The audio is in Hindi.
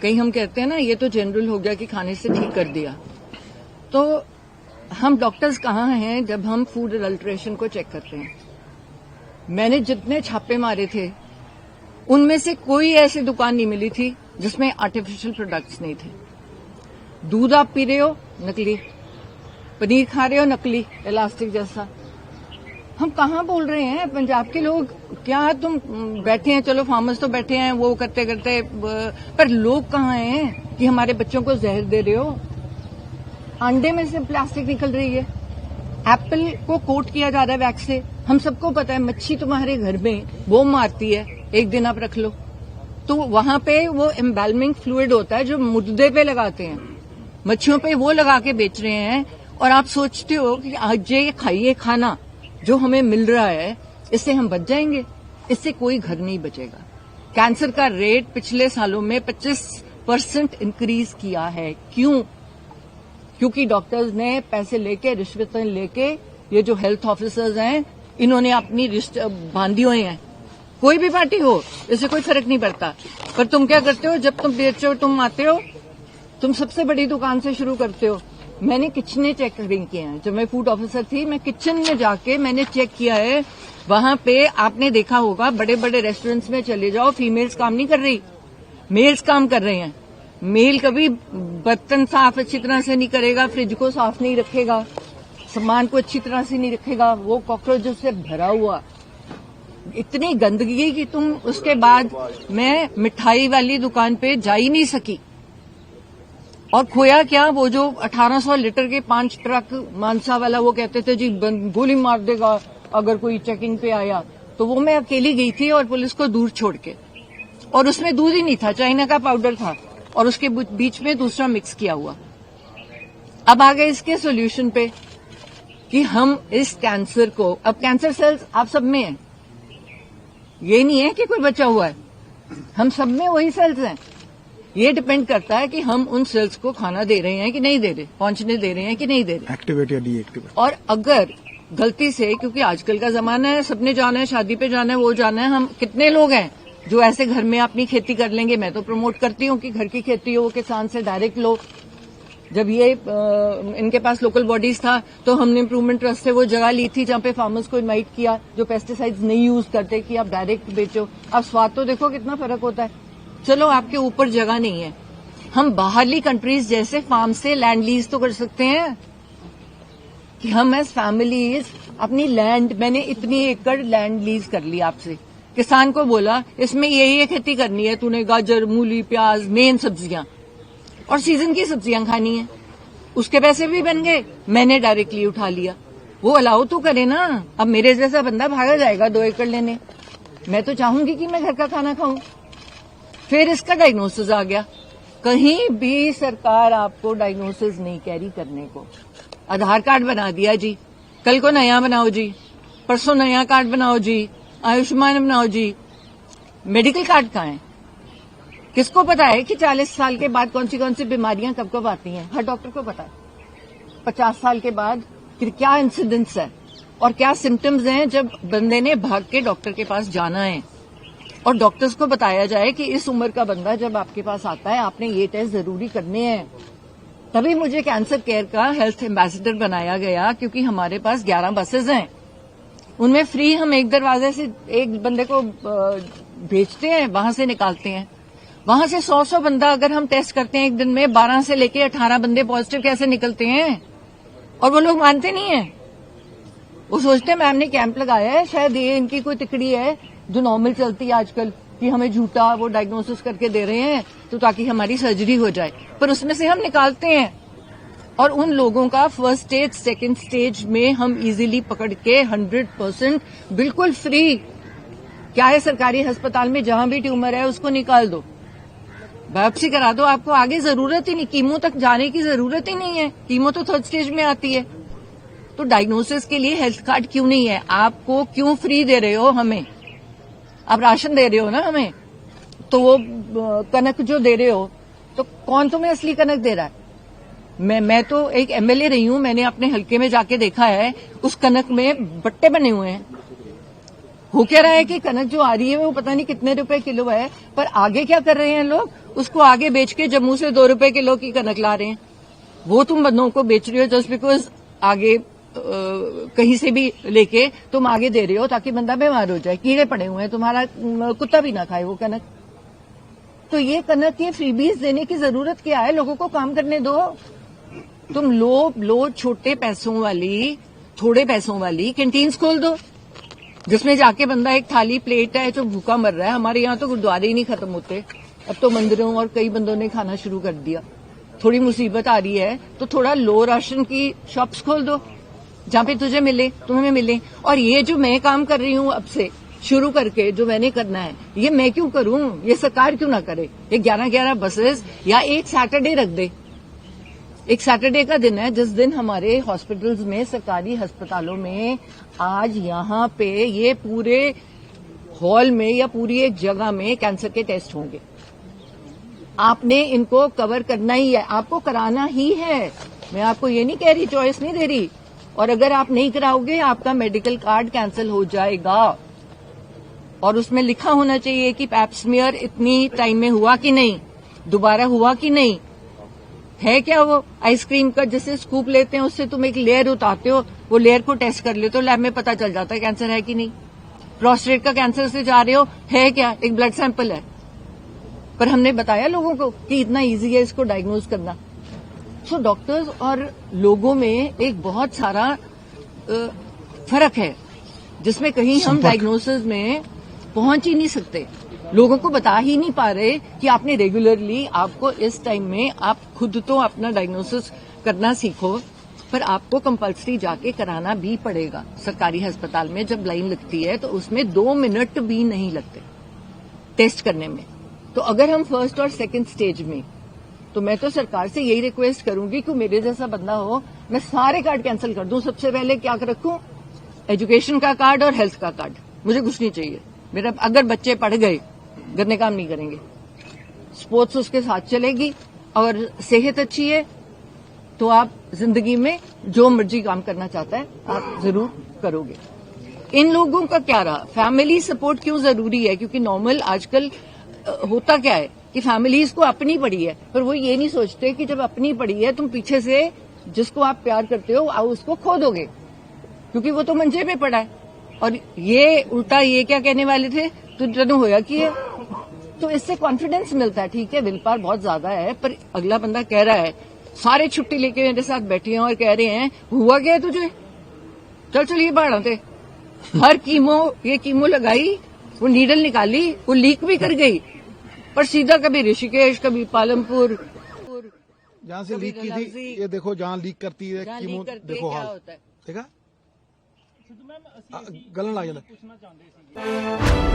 कहीं हम कहते हैं ना ये तो जनरल हो गया कि खाने से ठीक कर दिया, तो हम डॉक्टर्स कहाँ हैं जब हम फूड अडल्ट्रेशन को चेक करते हैं? मैंने जितने छापे मारे थे उनमें से कोई ऐसी दुकान नहीं मिली थी जिसमें आर्टिफिशियल प्रोडक्ट्स नहीं थे। दूध आप पी रहे हो नकली, पनीर खा रहे हो नकली, इलास्टिक जैसा। हम कहाँ बोल रहे हैं पंजाब के लोग? क्या तुम बैठे हैं, चलो फार्मर्स तो बैठे हैं वो करते करते, पर लोग कहाँ हैं कि हमारे बच्चों को जहर दे रहे हो? अंडे में से प्लास्टिक निकल रही है, एप्पल को कोट किया जा रहा है वैक्स से। हम सबको पता है मच्छी तुम्हारे घर में वो मारती है, एक दिन आप रख लो तो वहां पे वो एम्बैलमिंग फ्लूइड होता है जो मुर्दे पे लगाते हैं, मच्छियों पे वो लगा के बेच रहे हैं। और आप सोचते हो कि आज ये खाइए खाना जो हमें मिल रहा है, इससे हम बच जाएंगे? इससे कोई घर नहीं बचेगा। कैंसर का रेट पिछले सालों में 25% इंक्रीज किया है। क्यों? क्योंकि डॉक्टर्स ने पैसे लेके, रिश्वतें लेके, ये जो हेल्थ ऑफिसर्स हैं इन्होंने अपनी रिश्ते बांधी हुए हैं। कोई भी पार्टी हो, इससे कोई फर्क नहीं पड़ता। पर तुम क्या करते हो? जब तुम बेचते हो, तुम आते हो, तुम सबसे बड़ी दुकान से शुरू करते हो। मैंने किचने चेक किए हैं। जब मैं फूड ऑफिसर थी, मैं किचन में जाके मैंने चेक किया है। वहां पे आपने देखा होगा, बड़े बड़े रेस्टोरेंट्स में चले जाओ, फीमेल्स काम नहीं कर रही, मेल्स काम कर रहे हैं। मेल कभी बर्तन साफ अच्छी तरह से नहीं करेगा, फ्रिज को साफ नहीं रखेगा, सामान को अच्छी तरह से नहीं रखेगा, वो कॉकरोचों से भरा हुआ, इतनी गंदगी कि तुम उसके बाद मैं मिठाई वाली दुकान पे जा ही नहीं सकी। और खोया क्या, वो जो 1800 लीटर के 5 ट्रक मानसा वाला, वो कहते थे जी गोली मार देगा अगर कोई चेकिंग पे आया, तो वो मैं अकेली गई थी और पुलिस को दूर छोड़ के, और उसमें दूध ही नहीं था, चाइना का पाउडर था और उसके बीच में दूसरा मिक्स किया हुआ। अब आ गए इसके सोल्यूशन पे कि हम इस कैंसर को, अब कैंसर सेल्स आप सब में है, ये नहीं है कि कोई बचा हुआ है, हम सब में वही सेल्स हैं। ये डिपेंड करता है कि हम उन सेल्स को खाना दे रहे हैं कि नहीं दे रहे, पहुंचने दे रहे हैं कि नहीं दे रहे, एक्टिवेट या डीएक्टिवेट। और अगर गलती से, क्योंकि आजकल का जमाना है, सबने जाना है, शादी पे जाना है, वो जाना है, हम कितने लोग हैं जो ऐसे घर में अपनी खेती कर लेंगे? मैं तो प्रमोट करती हूँ कि घर की खेती हो, किसान से डायरेक्ट लो। जब ये इनके पास लोकल बॉडीज था तो हमने इम्प्रूवमेंट ट्रस्ट से वो जगह ली थी जहां पे फार्मर्स को इनवाइट किया जो पेस्टिसाइड्स नहीं यूज करते कि आप डायरेक्ट बेचो। अब स्वाद तो देखो कितना फर्क होता है। चलो आपके ऊपर जगह नहीं है, हम बाहरली कंट्रीज जैसे फार्म से लैंड लीज तो कर सकते हैं कि हम एज फैमिलीज अपनी लैंड, मैंने इतनी एकड़ लैंड लीज कर ली आपसे, किसान को बोला इसमें ये खेती करनी है, तूने गाजर, मूली, प्याज, मेन सब्जियां और सीजन की सब्जियां खानी है, उसके पैसे भी बन गए, मैंने डायरेक्टली उठा लिया। वो अलाउ तो करे ना। अब मेरे जैसा बंदा भागा जाएगा 2 एकड़ लेने, मैं तो चाहूंगी कि मैं घर का खाना खाऊं। फिर इसका डायग्नोसिस आ गया, कहीं भी सरकार आपको डायग्नोसिस नहीं कैरी करने को। आधार कार्ड बना दिया जी, कल को नया बनाओ जी, परसों नया कार्ड बनाओ जी, आयुष्मान बनाओ जी। मेडिकल कार्ड कहाँ है? किसको पता है कि 40 साल के बाद कौन सी बीमारियां कब कब आती हैं? हर डॉक्टर को पता है। 50 साल के बाद क्या इंसिडेंस है और क्या सिम्टम्स हैं जब बंदे ने भाग के डॉक्टर के पास जाना है, और डॉक्टर्स को बताया जाए कि इस उम्र का बंदा जब आपके पास आता है आपने ये टेस्ट जरूरी करने हैं। तभी मुझे कैंसर केयर का हेल्थ एम्बेसडर बनाया गया, क्योंकि हमारे पास 11 बसेज हैं, उनमें फ्री हम एक दरवाजे से एक बंदे को भेजते हैं, वहां से निकालते हैं। वहां से 100 बंदा अगर हम टेस्ट करते हैं एक दिन में, 12 से लेके 18 बंदे पॉजिटिव कैसे निकलते हैं? और वो लोग मानते नहीं है, वो सोचते हैं मैम ने कैंप लगाया है, शायद ये इनकी कोई तिकड़ी है जो नॉर्मल चलती है आजकल कि हमें झूठा वो डायग्नोसिस करके दे रहे हैं तो ताकि हमारी सर्जरी हो जाए, पर उसमें से हम निकालते हैं। और उन लोगों का फर्स्ट स्टेज, सेकंड स्टेज में हम इजीली पकड़ के 100% बिल्कुल फ्री, क्या है सरकारी अस्पताल में जहां भी ट्यूमर है उसको निकाल दो, बायोप्सी करा दो, आपको आगे जरूरत ही नहीं, कीमो तक जाने की जरूरत ही नहीं है, कीमो तो 3rd स्टेज में आती है। तो डायग्नोसिस के लिए हेल्थ कार्ड क्यों नहीं है? आपको क्यों फ्री दे रहे हो हमें? आप राशन दे रहे हो ना हमें, तो वो कनक जो दे रहे हो, तो कौन तुम्हें असली कनक दे रहा है? मैं तो एक एमएलए रही हूं, मैंने अपने हल्के में जाके देखा है, उस कनक में बट्टे बने हुए हैं। हो क्या रहा है कि कनक जो आ रही है वो पता नहीं कितने रुपए किलो है, पर आगे क्या कर रहे हैं लोग, उसको आगे बेच के जम्मू से 2 रुपए किलो की कनक ला रहे हैं। वो तुम बंदों को बेच रहे हो जस्ट बिकॉज आगे कहीं से भी लेके तुम आगे दे रहे हो ताकि बंदा बीमार हो जाए। कीड़े पड़े हुए हैं, तुम्हारा कुत्ता भी ना खाए वो कनक। तो ये कनक के फ्रीबीज देने की जरूरत क्या है? लोगों को काम करने दो। तुम लो छोटे पैसों वाली, थोड़े पैसों वाली कैंटीन्स खोल दो जिसमें जाके बंदा एक थाली प्लेट है जो भूखा मर रहा है। हमारे यहाँ तो गुरुद्वारे ही नहीं खत्म होते, अब तो मंदिरों और कई बंदों ने खाना शुरू कर दिया। थोड़ी मुसीबत आ रही है तो थोड़ा लो राशन की शॉप्स खोल दो जहां पे तुझे मिले, तुम्हें मिले। और ये जो मैं काम कर रही हूँ अब से शुरू करके, जो मैंने करना है, ये मैं क्यों करूं? ये सरकार क्यों ना करे? ये 11-11 बसेस या एक सैटरडे रख दे। एक सैटरडे का दिन है जिस दिन हमारे हॉस्पिटल्स में, सरकारी अस्पतालों में आज यहाँ पे ये पूरे हॉल में या पूरी एक जगह में कैंसर के टेस्ट होंगे। आपने इनको कवर करना ही है, आपको कराना ही है। मैं आपको ये नहीं कह रही, चॉइस नहीं दे रही। और अगर आप नहीं कराओगे आपका मेडिकल कार्ड कैंसिल हो जाएगा। और उसमें लिखा होना चाहिए कि पैप स्मीयर इतनी टाइम में हुआ कि नहीं, दोबारा हुआ कि नहीं। है क्या वो आइसक्रीम का जैसे स्कूप लेते हैं उससे तुम एक लेयर उतारते हो, वो लेयर को टेस्ट कर लेते हो, लैब में पता चल जाता है कैंसर है कि नहीं। प्रोस्टेट का कैंसर से जा रहे हो, है क्या, एक ब्लड सैंपल है। पर हमने बताया लोगों को कि इतना इजी है इसको डायग्नोज करना। सो डॉक्टर्स और लोगों में एक बहुत सारा फर्क है जिसमें कहीं हम डायग्नोसिस में पहुंच ही नहीं सकते। लोगों को बता ही नहीं पा रहे कि आपने रेगुलरली, आपको इस टाइम में आप खुद तो अपना डायग्नोसिस करना सीखो, पर आपको कंपल्सरी जाके कराना भी पड़ेगा। सरकारी अस्पताल में जब लाइन लगती है तो उसमें 2 मिनट भी नहीं लगते टेस्ट करने में। तो अगर हम फर्स्ट और सेकंड स्टेज में, तो मैं तो सरकार से यही रिक्वेस्ट करूंगी कि मेरे जैसा बंदा हो, मैं सारे कार्ड कैंसिल कर दूं। सबसे पहले क्या रखूं? एजुकेशन का कार्ड और हेल्थ का कार्ड। मुझे कुछ नहीं चाहिए। मेरा अगर बच्चे पढ़ गए, गंदे काम नहीं करेंगे, स्पोर्ट्स उसके साथ चलेगी और सेहत अच्छी है तो आप जिंदगी में जो मर्जी काम करना चाहता है आप जरूर करोगे। इन लोगों का क्या रहा? फैमिली सपोर्ट क्यों जरूरी है? क्योंकि नॉर्मल आजकल होता क्या है कि फैमिलीज को अपनी पड़ी है, पर वो ये नहीं सोचते कि जब अपनी पड़ी है तुम पीछे से जिसको आप प्यार करते हो उसको खो दोगे, क्योंकि वो तो मंजे पे पड़ा है। और ये उल्टा ये क्या कहने वाले थे, तो जन होया कि है। तो इससे कॉन्फिडेंस मिलता है। ठीक है, विल पावर बहुत ज्यादा है, पर अगला बंदा कह रहा है, सारे छुट्टी लेके मेरे साथ बैठे हैं और कह रहे हैं हुआ क्या है तुझे, चल ये बाढ़ थे। हर कीमो लगाई, वो नीडल निकाली, वो लीक भी कर गई, पर सीधा कभी ऋषिकेश, कभी पालमपुर, जहाँ से लीक की थी, ये देखो जहाँ लीक करती है कीमो, देखो हाल देखा, गलन लग जाता।